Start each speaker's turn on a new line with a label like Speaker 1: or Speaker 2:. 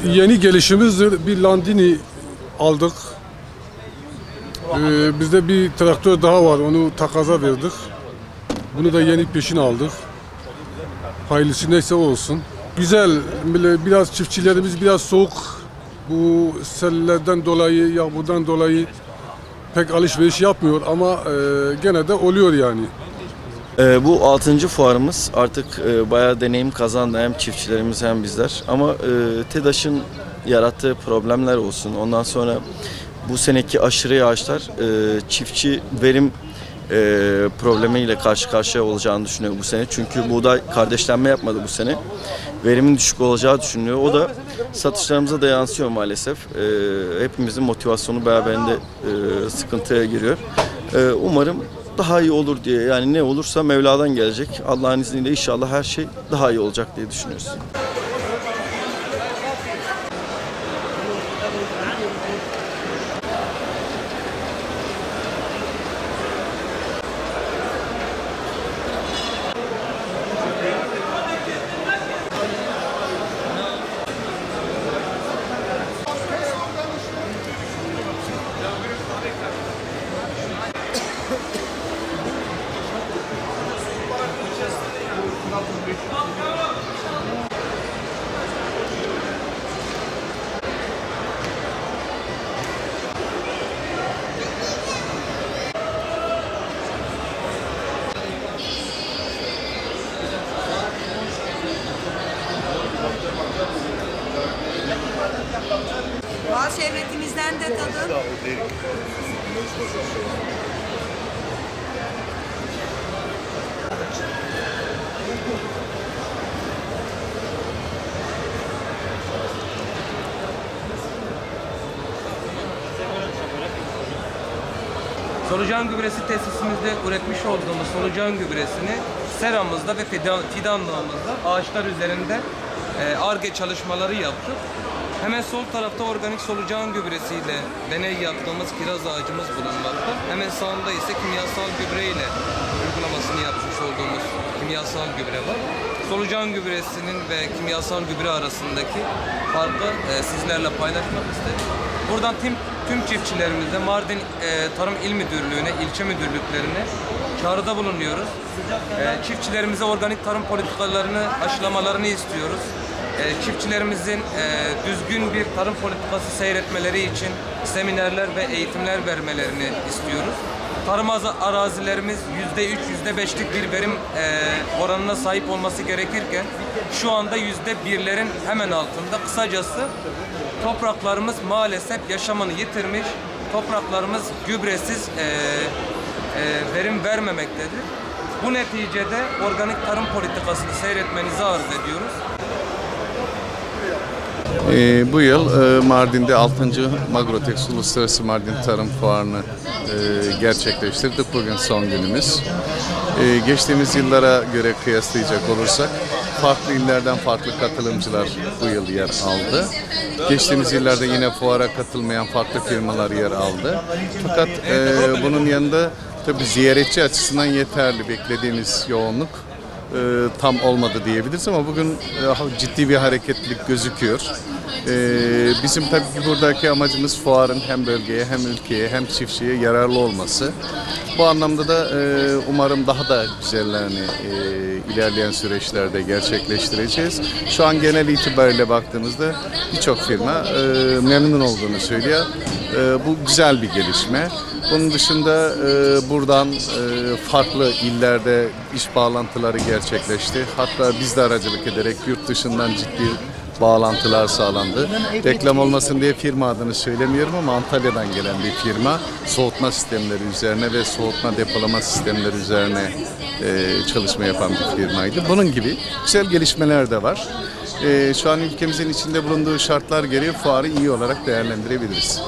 Speaker 1: Yeni gelişimizdir. Bir Landini aldık. Bizde bir traktör daha var. Onu takaza verdik. Bunu da yeni peşin aldık. Hayırlısı neyse olsun. Güzel. Biraz çiftçilerimiz biraz soğuk. Bu sellerden dolayı, yağmurdan dolayı pek alışveriş yapmıyor ama gene de oluyor yani.
Speaker 2: Bu 6. fuarımız artık bayağı deneyim kazandı hem çiftçilerimiz hem bizler. Ama TEDAŞ'ın yarattığı problemler olsun. Ondan sonra bu seneki aşırı yağışlar çiftçi verim problemiyle karşı karşıya olacağını düşünüyor bu sene. Çünkü buğday kardeşlenme yapmadı bu sene. Verimin düşük olacağı düşünülüyor. O da satışlarımıza da yansıyor maalesef. Hepimizin motivasyonu beraberinde sıkıntıya giriyor. Umarım daha iyi olur diye, yani ne olursa Mevla'dan gelecek. Allah'ın izniyle inşallah her şey daha iyi olacak diye düşünüyoruz.
Speaker 3: Bağ şehvetimizden de tadın.
Speaker 4: Solucan gübresi tesisimizde üretmiş olduğumuz solucan gübresini seramızda ve fidanlığımızda ağaçlar üzerinde Ar-Ge çalışmaları yaptık. Hemen sol tarafta organik solucan gübresiyle deney yaptığımız kiraz ağacımız bulunmakta. Hemen sağında ise kimyasal gübre ile uygulamasını yapmış olduğumuz kimyasal gübre var. Solucan gübresinin ve kimyasal gübre arasındaki farkı sizlerle paylaşmak istedim. Buradan tüm çiftçilerimize Mardin Tarım İl Müdürlüğü'ne, ilçe müdürlüklerine çağrıda bulunuyoruz. Çiftçilerimize organik tarım politikalarını aşılamalarını istiyoruz. Çiftçilerimizin düzgün bir tarım politikası seyretmeleri için seminerler ve eğitimler vermelerini istiyoruz. Tarım arazilerimiz %3, %5'lik bir verim oranına sahip olması gerekirken şu anda %1'lerin hemen altında. Kısacası topraklarımız maalesef yaşamını yitirmiş, topraklarımız gübresiz verim vermemektedir. Bu neticede organik tarım politikasını seyretmenizi arz ediyoruz.
Speaker 5: Bu yıl Mardin'de 6. Magrotex Uluslararası Mardin Tarım Fuarı'nı gerçekleştirdik. Bugün son günümüz. Geçtiğimiz yıllara göre kıyaslayacak olursak farklı illerden farklı katılımcılar bu yıl yer aldı. Geçtiğimiz yıllarda yine fuara katılmayan farklı firmalar yer aldı. Fakat bunun yanında tabii ziyaretçi açısından yeterli beklediğimiz yoğunluk tam olmadı diyebiliriz ama bugün ciddi bir hareketlilik gözüküyor. Bizim tabii ki buradaki amacımız fuarın hem bölgeye hem ülkeye hem çiftçiye yararlı olması. Bu anlamda da umarım daha da güzellerini ilerleyen süreçlerde gerçekleştireceğiz. Şu an genel itibariyle baktığımızda birçok firma memnun olduğunu söylüyor. Bu güzel bir gelişme. Bunun dışında buradan farklı illerde iş bağlantıları gerçekleşti. Hatta biz de aracılık ederek yurt dışından ciddi bağlantılar sağlandı. Reklam olmasın diye firma adını söylemiyorum ama Antalya'dan gelen bir firma soğutma sistemleri üzerine ve soğutma depolama sistemleri üzerine çalışma yapan bir firmaydı. Bunun gibi güzel gelişmeler de var. Şu an ülkemizin içinde bulunduğu şartlar gereği fuarı iyi olarak değerlendirebiliriz.